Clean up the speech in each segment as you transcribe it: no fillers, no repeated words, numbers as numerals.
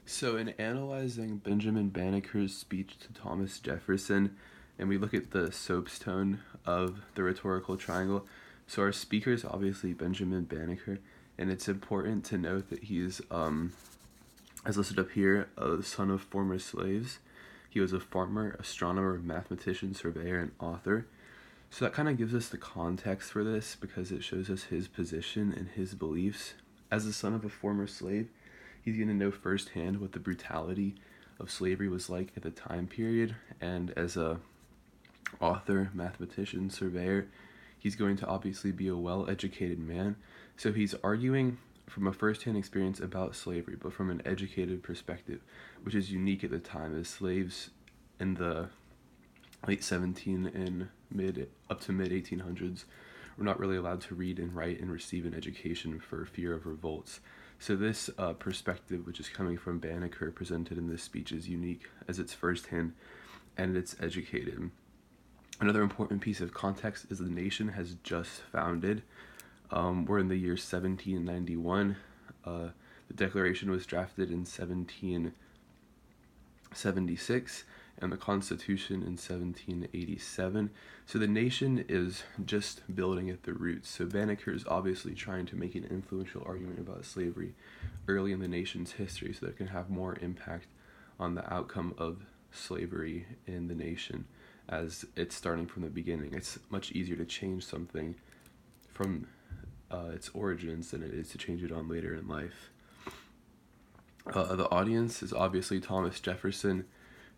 So, in analyzing Benjamin Banneker's speech to Thomas Jefferson, and we look at the soapstone of the rhetorical triangle, so our speaker is obviously Benjamin Banneker, and it's important to note that he's, as listed up here, a son of former slaves. He was a farmer, astronomer, mathematician, surveyor, and author. So that kind of gives us the context for this because it shows us his position and his beliefs. As the son of a former slave, he's going to know firsthand what the brutality of slavery was like at the time period, and as a author, mathematician, surveyor, he's going to obviously be a well-educated man. So he's arguing from a first-hand experience about slavery, but from an educated perspective, which is unique at the time, as slaves in the late 17 and mid up to mid 1800s were not really allowed to read and write and receive an education for fear of revolts. So this perspective, which is coming from Banneker, presented in this speech, is unique as it's firsthand and it's educated. Another important piece of context is the nation has just founded. We're in the year 1791. The Declaration was drafted in 1776 and the Constitution in 1787. So the nation is just building at the roots. So Banneker is obviously trying to make an influential argument about slavery early in the nation's history so that it can have more impact on the outcome of slavery in the nation as it's starting from the beginning. It's much easier to change something from its origins than it is to change it on later in life. The audience is obviously Thomas Jefferson,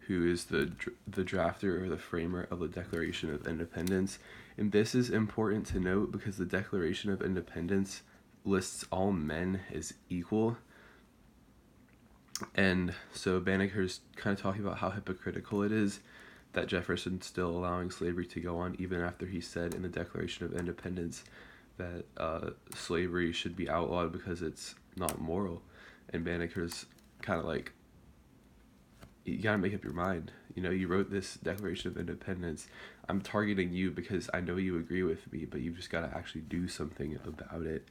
who is the drafter or the framer of the Declaration of Independence. And this is important to note because the Declaration of Independence lists all men as equal. And so Banneker's kind of talking about how hypocritical it is that Jefferson's still allowing slavery to go on even after he said in the Declaration of Independence that slavery should be outlawed because it's not moral. And Banneker's kind of like, you gotta make up your mind. You know, you wrote this Declaration of Independence. I'm targeting you because I know you agree with me, but you've just gotta actually do something about it.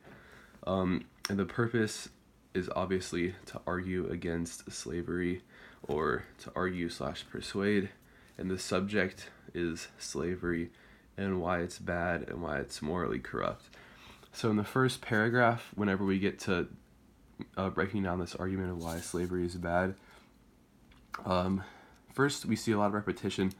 And the purpose is obviously to argue against slavery or to argue / persuade. And the subject is slavery and why it's bad and why it's morally corrupt. So in the first paragraph, whenever we get to breaking down this argument of why slavery is bad, first we see a lot of repetition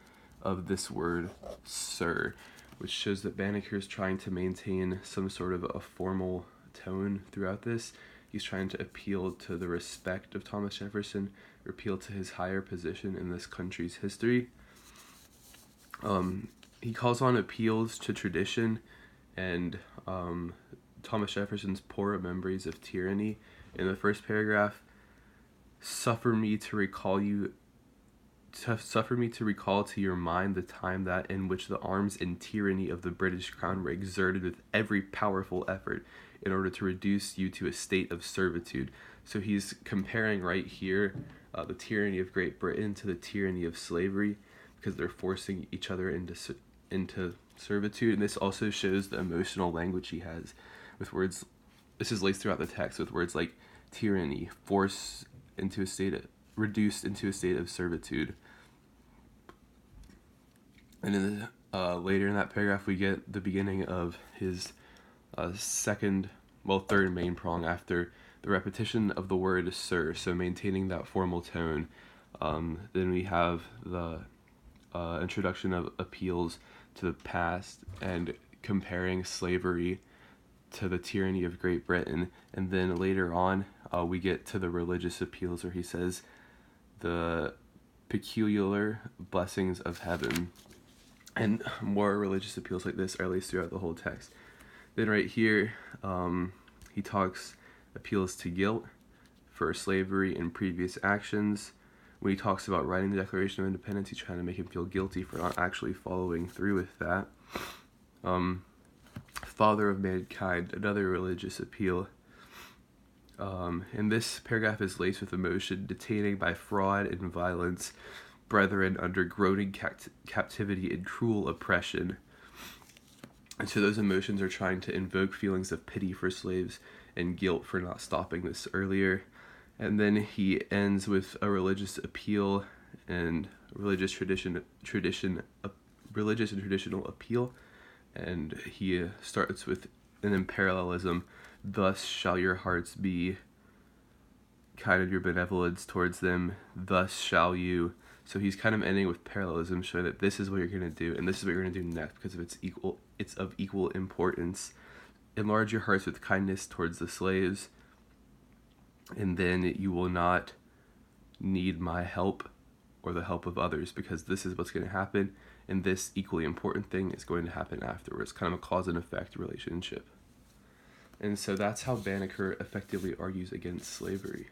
of this word sir, which shows that Banneker is trying to maintain some sort of a formal tone throughout this. He's trying to appeal to the respect of Thomas Jefferson, appeal to his higher position in this country's history. He calls on appeals to tradition and Thomas Jefferson's poor memories of tyranny. In the first paragraph, suffer me to recall to your mind the time that in which the arms and tyranny of the British crown were exerted with every powerful effort in order to reduce you to a state of servitude. So he's comparing right here the tyranny of Great Britain to the tyranny of slavery because they're forcing each other into servitude. And this also shows the emotional language he has with words. This is laced throughout the text with words like tyranny, reduced into a state of servitude. And in later in that paragraph, we get the beginning of his third main prong after the repetition of the word sir, so maintaining that formal tone. Then we have the introduction of appeals to the past and comparing slavery to the tyranny of Great Britain. And then later on, we get to the religious appeals where he says the peculiar blessings of heaven. And more religious appeals like this are laced throughout the whole text. Then right here, he appeals to guilt for slavery and previous actions. When he talks about writing the Declaration of Independence, he's trying to make him feel guilty for not actually following through with that. Father of mankind, another religious appeal. And this paragraph is laced with emotion, detaining by fraud and violence brethren under groaning captivity and cruel oppression. And so those emotions are trying to invoke feelings of pity for slaves and guilt for not stopping this earlier. And then he ends with a religious appeal and religious religious and traditional appeal. And he starts with an imperialism. Thus shall your hearts be, kind of your benevolence towards them. Thus shall you. So he's kind of ending with parallelism, showing that this is what you're going to do, and this is what you're going to do next, because it's of equal importance. Enlarge your hearts with kindness towards the slaves, and then you will not need my help or the help of others, because this is what's going to happen, and this equally important thing is going to happen afterwards. Kind of a cause and effect relationship. And so that's how Banneker effectively argues against slavery.